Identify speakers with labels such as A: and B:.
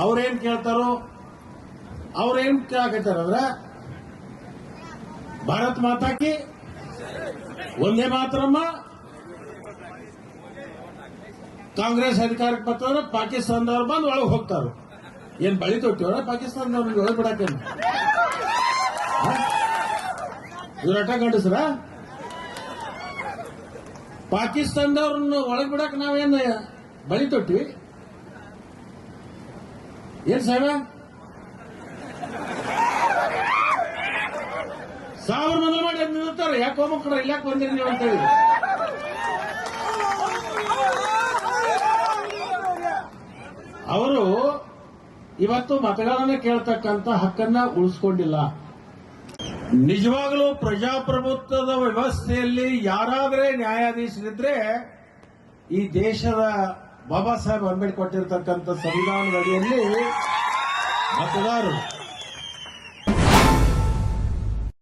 A: ಅವ್ರೇನ್ ಕೇಳ್ತಾರೋ ಅವ್ರೇನ್ ಕೇಳಕತ್ತಾರಂದ್ರ ಭಾರತ್ ಮಾತಾಕಿ ಒಂದೇ ಮಾತ್ರಮ್ಮ ಕಾಂಗ್ರೆಸ್ ಅಧಿಕಾರಕ್ಕೆ ಬರ್ತಂದ್ರೆ ಪಾಕಿಸ್ತಾನದವ್ರು ಬಂದು ಒಳಗೆ ಹೋಗ್ತಾರ. ಏನ್ ಬಳಿ ತೊಟ್ಟಿವ್ರ ಪಾಕಿಸ್ತಾನದವ್ರಿಗೆ ಒಳಗೆ ಬಿಡಾಕೇನು? ಇವ್ರ ಅಟ ಗಂಡಸ್ರ ಪಾಕಿಸ್ತಾನದವ್ರನ್ನ ಒಳಗೆ ಬಿಡಾಕ ನಾವೇನು ಬಳಿ ತೊಟ್ಟಿವಿ? ಏನ್ ಸಾಹೇಬ 1000 ಮಂದಿ ಮಾಡಿ ನಿಲ್ತಾರೆ. ಯಾಕೆ ಹೋಗ್ಬೇಕ್ರ ಇಲ್ಲಾಕ್ ಬಂದಿರಿ ನೀವು ಅಂತ ಹೇಳಿ ಅವರು ಇವತ್ತು ಮತಗಳನ್ನ ಕೇಳ್ತಕ್ಕಂಥ ಹಕ್ಕನ್ನ ಉಳಿಸ್ಕೊಂಡಿಲ್ಲ. ನಿಜವಾಗಲೂ ಪ್ರಜಾಪ್ರಭುತ್ವದ ವ್ಯವಸ್ಥೆಯಲ್ಲಿ ಯಾರಾದ್ರೆ ನ್ಯಾಯಾಧೀಶರಿದ್ರೆ ಈ ದೇಶದ ಬಾಬಾ ಸಾಹೇಬ್ ಅಂಬೇಡ್ಕರ್ ಕೊಟ್ಟಿರ್ತಕ್ಕಂಥ ಸಂವಿಧಾನದ ಅಡಿಯಲ್ಲಿ ಮತದಾರರು